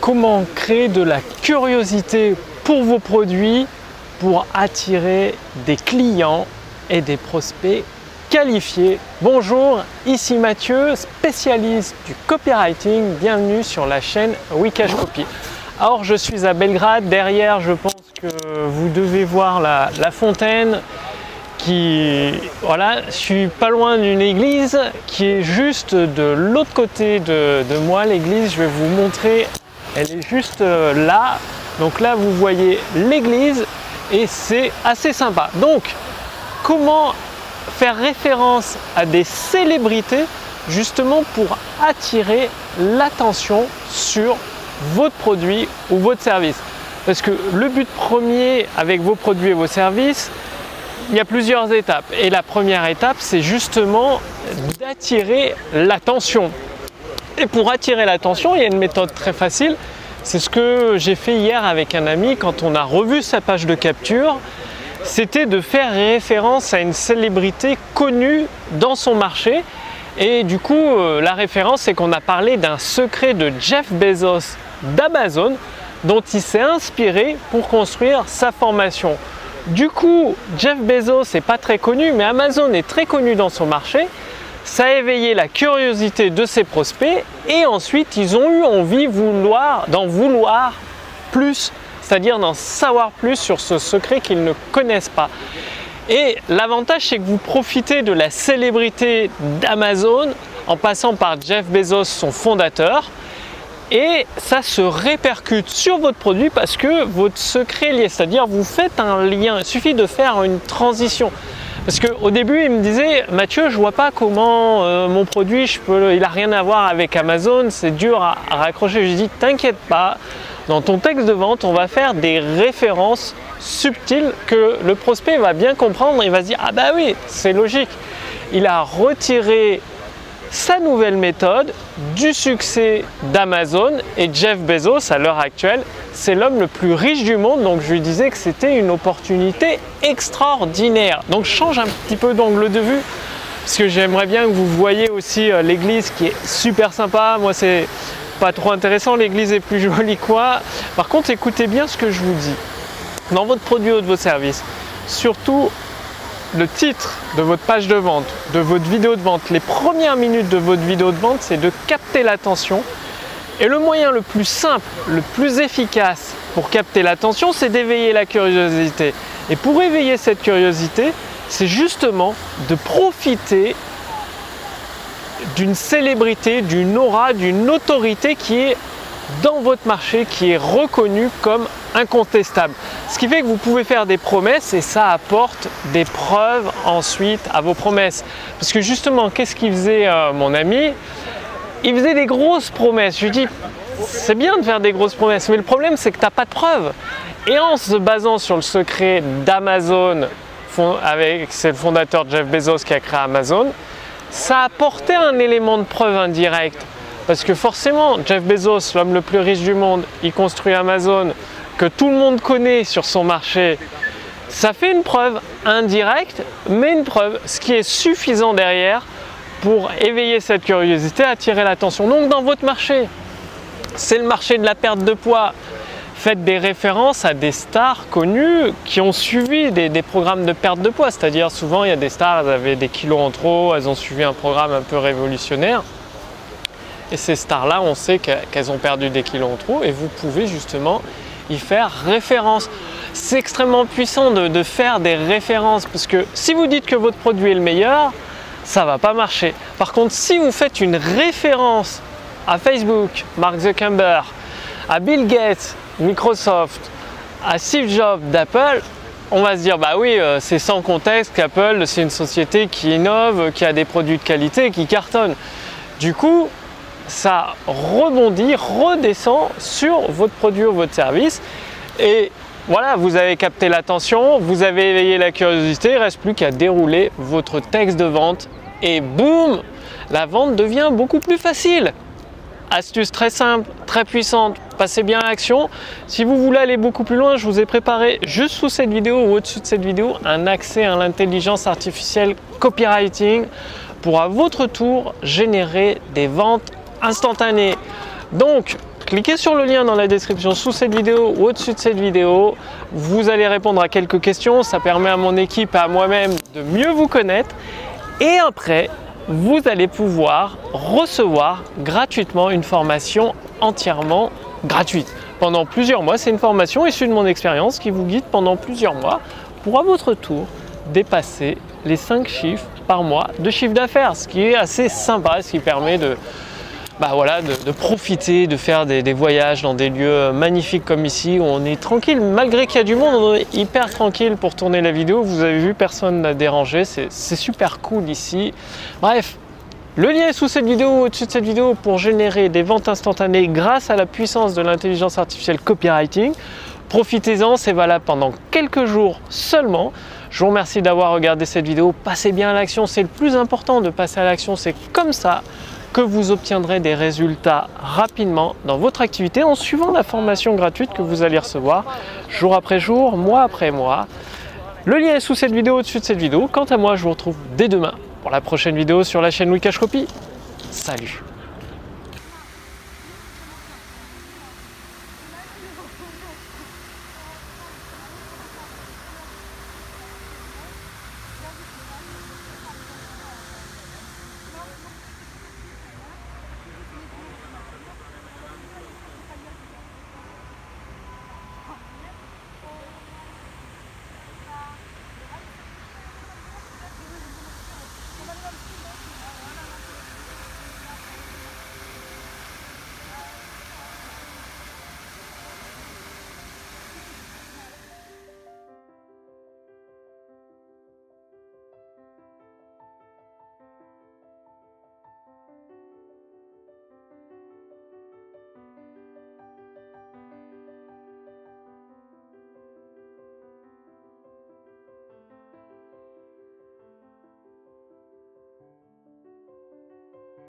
comment créer de la curiosité pour vos produits pour attirer des clients et des prospects qualifiés. Bonjour, ici Mathieu, spécialiste du copywriting. Bienvenue sur la chaîne Wikash Copy. Alors je suis à Belgrade, derrière je pense que vous devez voir la fontaine voilà, je suis pas loin d'une église qui est juste de l'autre côté de moi. L'église, je vais vous montrer, elle est juste là. Donc là vous voyez l'église et c'est assez sympa. Donc comment faire référence à des célébrités justement pour attirer l'attention sur votre produit ou votre service? Parce que le but premier avec vos produits et vos services, il y a plusieurs étapes. Et la première étape, c'est justement d'attirer l'attention. Et pour attirer l'attention, il y a une méthode très facile. C'est ce que j'ai fait hier avec un ami quand on a revu sa page de capture. C'était de faire référence à une célébrité connue dans son marché. Et du coup, la référence, c'est qu'on a parlé d'un secret de Jeff Bezos d'Amazon dont il s'est inspiré pour construire sa formation. Du coup, Jeff Bezos n'est pas très connu, mais Amazon est très connu dans son marché. Ça a éveillé la curiosité de ses prospects et ensuite ils ont eu envie d'en vouloir plus, c'est-à-dire d'en savoir plus sur ce secret qu'ils ne connaissent pas. Et l'avantage, c'est que vous profitez de la célébrité d'Amazon en passant par Jeff Bezos, son fondateur. Et ça se répercute sur votre produit parce que votre secret est lié, c'est-à-dire vous faites un lien, il suffit de faire une transition. Parce qu'au début, il me disait, Mathieu, je vois pas comment mon produit, il n'a rien à voir avec Amazon, c'est dur à raccrocher. Je lui dis, t'inquiète pas, dans ton texte de vente, on va faire des références subtiles que le prospect va bien comprendre. Il va se dire, ah bah oui, c'est logique. Il a retiré sa nouvelle méthode du succès d'Amazon et Jeff Bezos à l'heure actuelle, c'est l'homme le plus riche du monde, donc je lui disais que c'était une opportunité extraordinaire. Donc je change un petit peu d'angle de vue parce que j'aimerais bien que vous voyez aussi l'église qui est super sympa. Moi c'est pas trop intéressant, l'église est plus jolie quoi. Par contre écoutez bien ce que je vous dis. Dans votre produit ou de vos services, surtout le titre de votre page de vente, de votre vidéo de vente, les premières minutes de votre vidéo de vente, c'est de capter l'attention. Et le moyen le plus simple, le plus efficace pour capter l'attention, c'est d'éveiller la curiosité. Et pour éveiller cette curiosité, c'est justement de profiter d'une célébrité, d'une aura, d'une autorité qui est dans votre marché, qui est reconnue comme incontestable. Ce qui fait que vous pouvez faire des promesses et ça apporte des preuves ensuite à vos promesses. Parce que justement, qu'est-ce qu'il faisait mon ami? Il faisait des grosses promesses. Je lui dis, c'est bien de faire des grosses promesses, mais le problème c'est que tu n'as pas de preuves. Et en se basant sur le secret d'Amazon, c'est le fondateur Jeff Bezos qui a créé Amazon, ça a apporté un élément de preuve indirect. Parce que forcément, Jeff Bezos, l'homme le plus riche du monde, il construit Amazon, que tout le monde connaît sur son marché. Ça fait une preuve indirecte, mais une preuve, ce qui est suffisant derrière pour éveiller cette curiosité, attirer l'attention. Donc dans votre marché, c'est le marché de la perte de poids. Faites des références à des stars connues qui ont suivi des programmes de perte de poids. C'est-à-dire souvent, il y a des stars, elles avaient des kilos en trop, elles ont suivi un programme un peu révolutionnaire. Et ces stars-là, on sait qu'elles ont perdu des kilos en trop et vous pouvez justement y faire référence. C'est extrêmement puissant de faire des références parce que si vous dites que votre produit est le meilleur, ça ne va pas marcher. Par contre, si vous faites une référence à Facebook, Mark Zuckerberg, à Bill Gates, Microsoft, à Steve Jobs d'Apple, on va se dire bah oui, c'est sans contexte qu'Apple, c'est une société qui innove, qui a des produits de qualité, qui cartonne. Du coup, ça rebondit, redescend sur votre produit ou votre service et voilà, vous avez capté l'attention, vous avez éveillé la curiosité, il ne reste plus qu'à dérouler votre texte de vente et boum, la vente devient beaucoup plus facile. Astuce très simple, très puissante, passez bien à l'action. Si vous voulez aller beaucoup plus loin, je vous ai préparé juste sous cette vidéo ou au-dessus de cette vidéo un accès à l'intelligence artificielle copywriting pour à votre tour générer des ventes instantanées. Donc, cliquez sur le lien dans la description sous cette vidéo ou au-dessus de cette vidéo. Vous allez répondre à quelques questions. Ça permet à mon équipe, à moi-même de mieux vous connaître. Et après, vous allez pouvoir recevoir gratuitement une formation entièrement gratuite. Pendant plusieurs mois, c'est une formation issue de mon expérience qui vous guide pendant plusieurs mois pour à votre tour dépasser les 5 chiffres par mois de chiffre d'affaires, ce qui est assez sympa, ce qui permet de profiter, de faire des voyages dans des lieux magnifiques comme ici où on est tranquille. Malgré qu'il y a du monde, on est hyper tranquille pour tourner la vidéo. Vous avez vu, personne n'a dérangé, c'est super cool ici. Bref, le lien est sous cette vidéo ou au-dessus de cette vidéo pour générer des ventes instantanées grâce à la puissance de l'intelligence artificielle copywriting. Profitez-en, c'est valable pendant quelques jours seulement. Je vous remercie d'avoir regardé cette vidéo. Passez bien à l'action, c'est le plus important de passer à l'action. C'est comme ça que vous obtiendrez des résultats rapidement dans votre activité en suivant la formation gratuite que vous allez recevoir jour après jour, mois après mois. Le lien est sous cette vidéo, au-dessus de cette vidéo. Quant à moi, je vous retrouve dès demain pour la prochaine vidéo sur la chaîne Wikash Copy. Salut!